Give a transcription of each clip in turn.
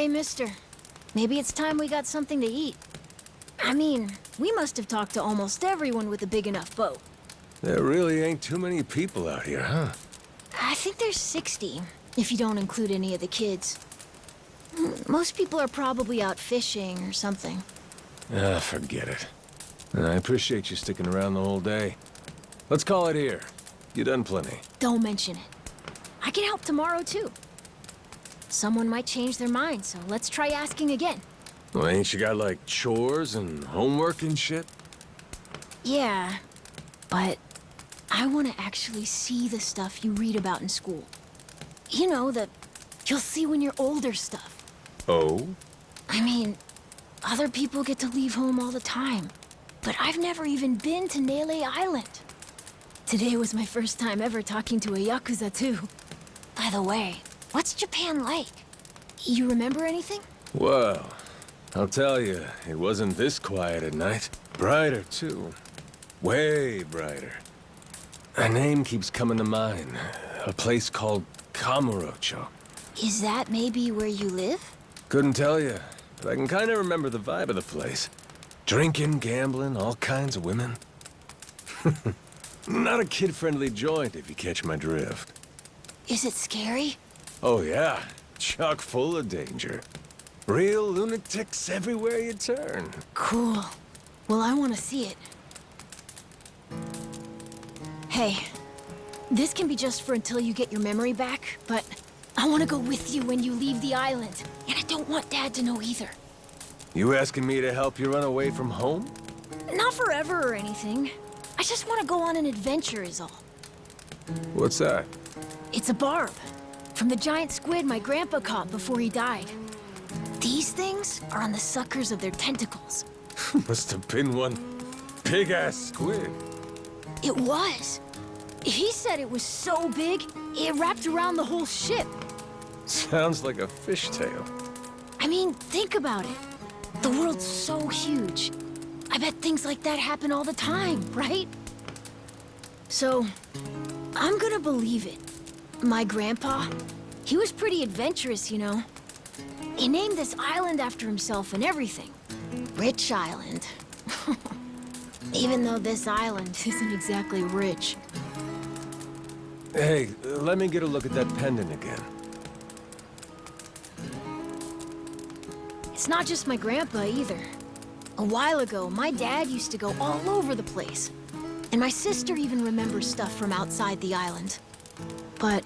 Hey, mister. Maybe it's time we got something to eat. I mean, we must have talked to almost everyone with a big enough boat. There really ain't too many people out here, huh? I think there's 60, if you don't include any of the kids. Most people are probably out fishing or something. Ah, forget it. I appreciate you sticking around the whole day. Let's call it here. You done plenty. Don't mention it. I can help tomorrow, too. Someone might change their mind, so let's try asking again. Well, ain't you got, like, chores and homework and shit? Yeah, but I want to actually see the stuff you read about in school. You know, the you'll see when you're older stuff. Oh? I mean, other people get to leave home all the time, but I've never even been to Nele Island. Today was my first time ever talking to a Yakuza, too. By the way, what's Japan like? You remember anything? Well, I'll tell you, it wasn't this quiet at night. Brighter, too. Way brighter. A name keeps coming to mind. A place called Kamurocho. Is that maybe where you live? Couldn't tell you, but I can kind of remember the vibe of the place. Drinking, gambling, all kinds of women. Not a kid-friendly joint, if you catch my drift. Is it scary? Oh yeah, chock full of danger. Real lunatics everywhere you turn. Cool. Well, I want to see it. Hey, this can be just for until you get your memory back, but I want to go with you when you leave the island, and I don't want Dad to know either. You asking me to help you run away from home? Not forever or anything. I just want to go on an adventure is all. What's that? It's a barb. From the giant squid my grandpa caught before he died. These things are on the suckers of their tentacles. Must have been one big-ass squid. It was. He said it was so big, it wrapped around the whole ship. Sounds like a fishtail. I mean, think about it. The world's so huge. I bet things like that happen all the time, right? So, I'm gonna believe it. My grandpa, he was pretty adventurous, you know. He named this island after himself and everything. Rich Island. Even though this island isn't exactly rich. Hey, let me get a look at that pendant again. It's not just my grandpa either. A while ago, my dad used to go all over the place. And my sister even remembers stuff from outside the island. But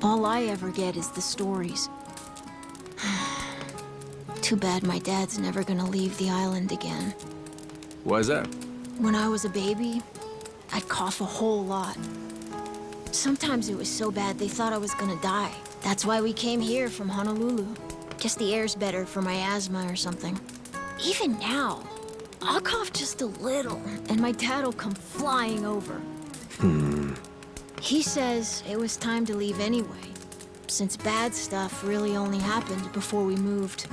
all I ever get is the stories. Too bad my dad's never gonna leave the island again. Why's that? When I was a baby, I'd cough a whole lot. Sometimes it was so bad they thought I was gonna die. That's why we came here from Honolulu. Guess the air's better for my asthma or something. Even now, I'll cough just a little, and my dad'll come flying over. He says it was time to leave anyway, since bad stuff really only happened before we moved.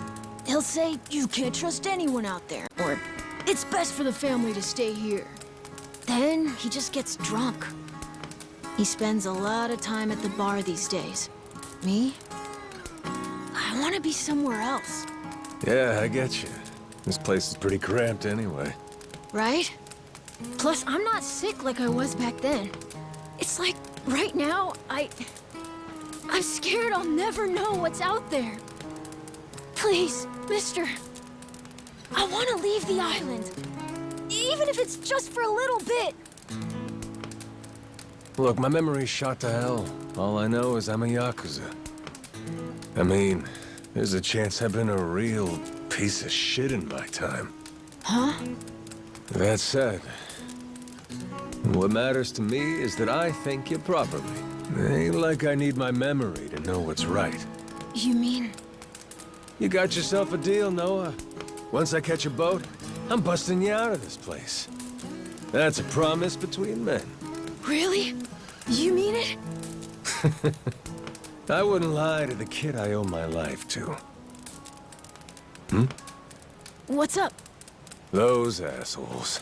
He'll say, you can't trust anyone out there, or it's best for the family to stay here. Then he just gets drunk. He spends a lot of time at the bar these days. Me? I want to be somewhere else. Yeah, I get you. This place is pretty cramped anyway. Right? Plus, I'm not sick like I was back then. It's like, right now, I'm scared I'll never know what's out there. Please, mister. I want to leave the island. Even if it's just for a little bit. Look, my memory's shot to hell. All I know is I'm a Yakuza. I mean, there's a chance I've been a real piece of shit in my time. Huh? That said, what matters to me is that I think you properly. Ain't like I need my memory to know what's right. You mean? You got yourself a deal, Noah. Once I catch a boat, I'm busting you out of this place. That's a promise between men. Really? You mean it? I wouldn't lie to the kid I owe my life to. What's up? Those assholes.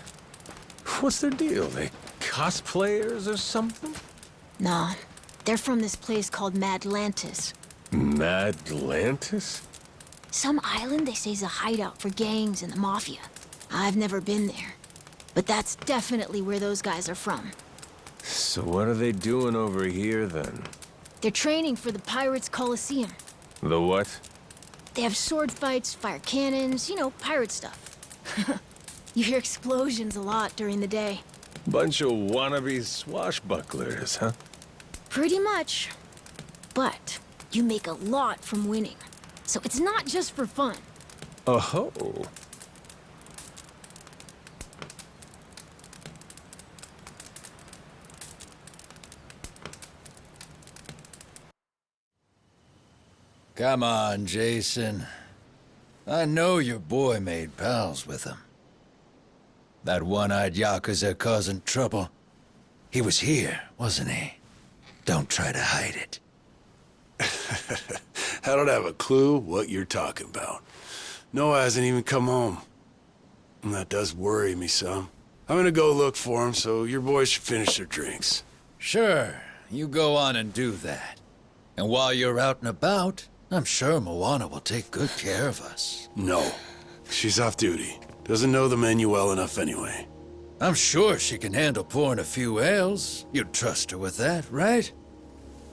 What's their deal? They cosplayers or something? Nah, they're from this place called Madlantis. Madlantis? Some island they say is a hideout for gangs and the mafia. I've never been there. But that's definitely where those guys are from. So what are they doing over here, then? They're training for the Pirates Coliseum. The what? They have sword fights, fire cannons, you know, pirate stuff. You hear explosions a lot during the day. Bunch of wannabe swashbucklers, huh? Pretty much. But you make a lot from winning. So it's not just for fun. Oh-ho. Come on, Jason. I know your boy made pals with him. That one-eyed Yakuza causing trouble. He was here, wasn't he? Don't try to hide it. I don't have a clue what you're talking about. Noah hasn't even come home. And that does worry me some. I'm gonna go look for him, so your boys should finish their drinks. Sure, you go on and do that. And while you're out and about, I'm sure Moana will take good care of us. No. She's off duty. Doesn't know the menu well enough anyway. I'm sure she can handle pouring a few ales. You'd trust her with that, right?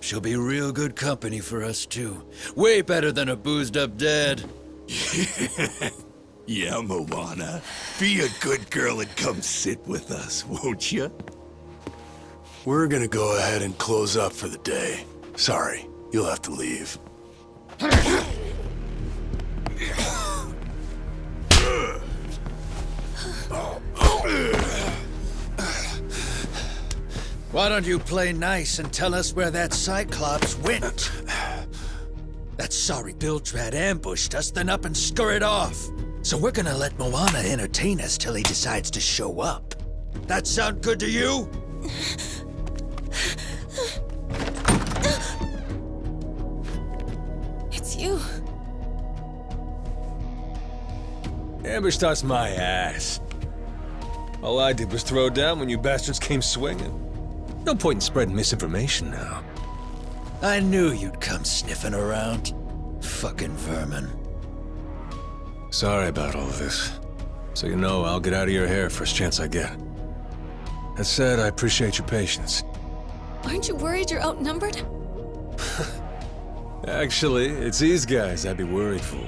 She'll be real good company for us, too. Way better than a boozed-up dad. Yeah, Moana. Be a good girl and come sit with us, won't you? We're gonna go ahead and close up for the day. Sorry, you'll have to leave. Why don't you play nice and tell us where that Cyclops went? That sorry Biltrad ambushed us, then up and scurried off. So we're gonna let Moana entertain us till he decides to show up. That sound good to you? It's you. Ambushed us my ass. All I did was throw down when you bastards came swinging. No point in spreading misinformation now. I knew you'd come sniffing around. Fucking vermin. Sorry about all of this. So you know, I'll get out of your hair first chance I get. That said, I appreciate your patience. Aren't you worried you're outnumbered? Actually, it's these guys I'd be worried for.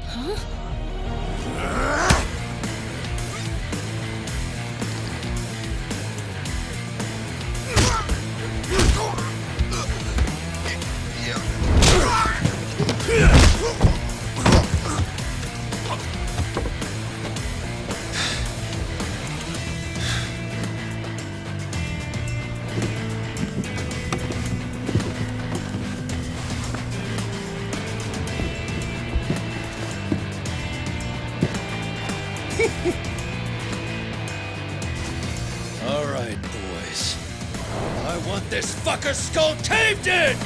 Huh? All right, boys. I want this fucker skull caved in!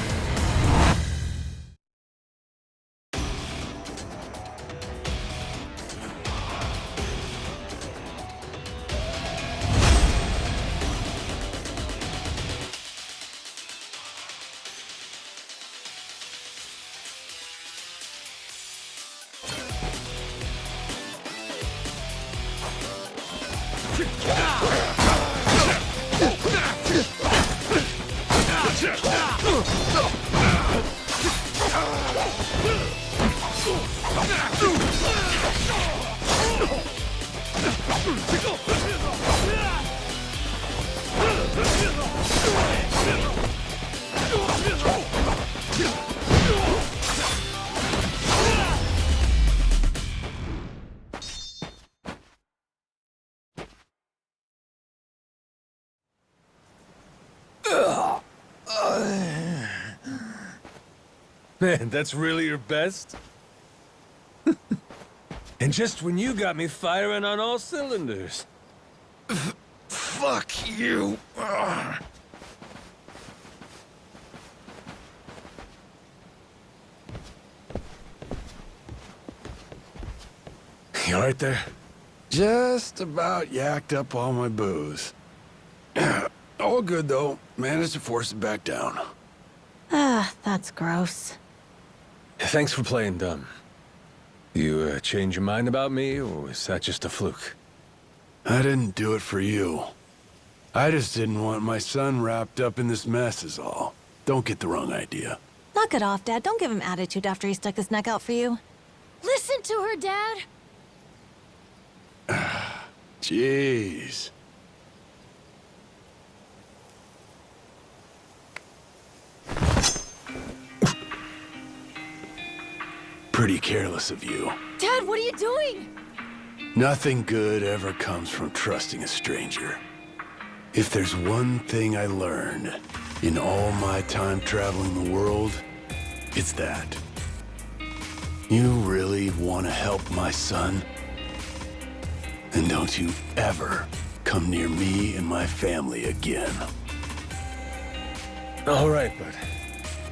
Man, that's really your best? And just when you got me firing on all cylinders. Fuck you! You all right there? Just about yacked up all my booze. All good, though. Managed to force it back down. Ah, that's gross. Thanks for playing dumb. You change your mind about me, or was that just a fluke? I didn't do it for you. I just didn't want my son wrapped up in this mess is all. Don't get the wrong idea. Knock it off, Dad. Don't give him attitude after he stuck his neck out for you. Listen to her, Dad. Jeez. Pretty careless of you. Dad, what are you doing? Nothing good ever comes from trusting a stranger. If there's one thing I learned in all my time traveling the world, it's that. You really want to help my son? Then don't you ever come near me and my family again. All right, but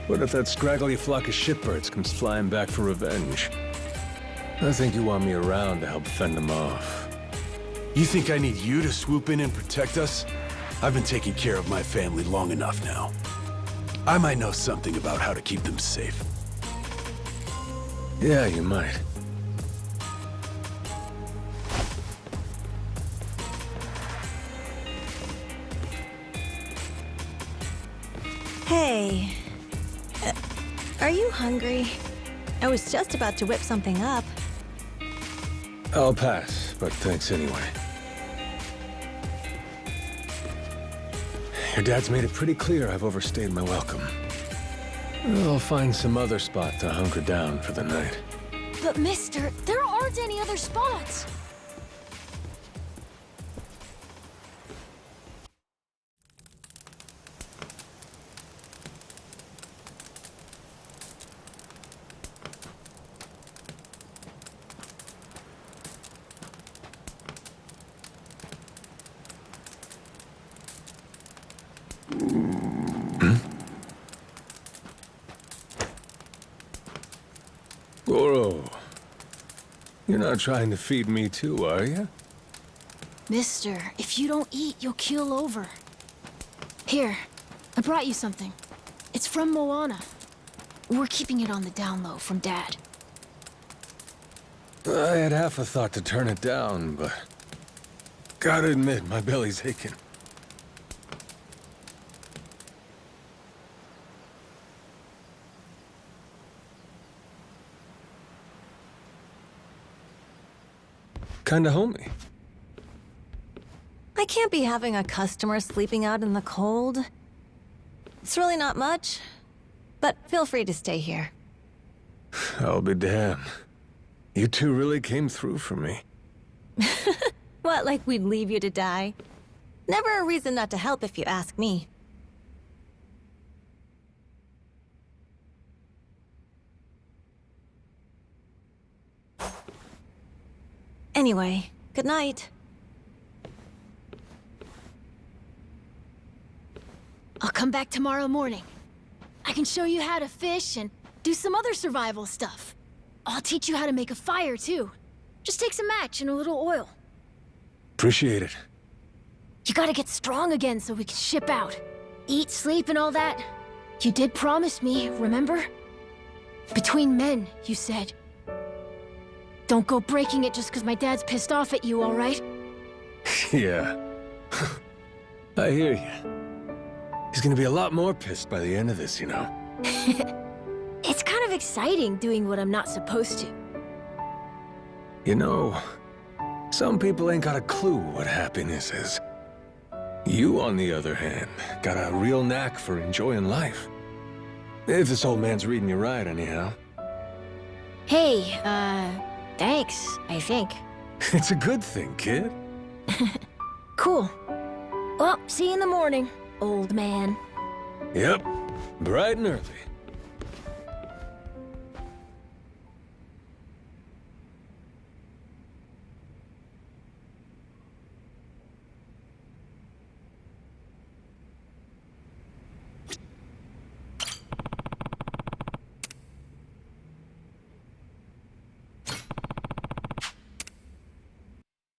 what if that scraggly flock of shitbirds comes flying back for revenge? I think you want me around to help fend them off. You think I need you to swoop in and protect us? I've been taking care of my family long enough now. I might know something about how to keep them safe. Yeah, you might. Hey. Are you hungry? I was just about to whip something up. I'll pass, but thanks anyway. Your dad's made it pretty clear I've overstayed my welcome. I'll find some other spot to hunker down for the night. But mister, there aren't any other spots. Goro, you're not trying to feed me too, are you? Mister, if you don't eat, you'll keel over. Here, I brought you something. It's from Moana. We're keeping it on the down low from Dad. I had half a thought to turn it down, but gotta admit, my belly's aching. Kinda homey. I can't be having a customer sleeping out in the cold. It's really not much, but feel free to stay here. I'll be damned. You two really came through for me. What, like we'd leave you to die? Never a reason not to help if you ask me. Anyway, good night. I'll come back tomorrow morning. I can show you how to fish and do some other survival stuff. I'll teach you how to make a fire, too. Just takes a match and a little oil. Appreciate it. You gotta get strong again so we can ship out. Eat, sleep, and all that. You did promise me, remember? Between men, you said. Don't go breaking it just because my dad's pissed off at you, all right? Yeah. I hear you. He's gonna be a lot more pissed by the end of this, you know. It's kind of exciting doing what I'm not supposed to. You know, some people ain't got a clue what happiness is. You, on the other hand, got a real knack for enjoying life. If this old man's reading you right, anyhow. Hey, thanks, I think. It's a good thing, kid. Cool. Well, see you in the morning, old man. Yep, bright and early.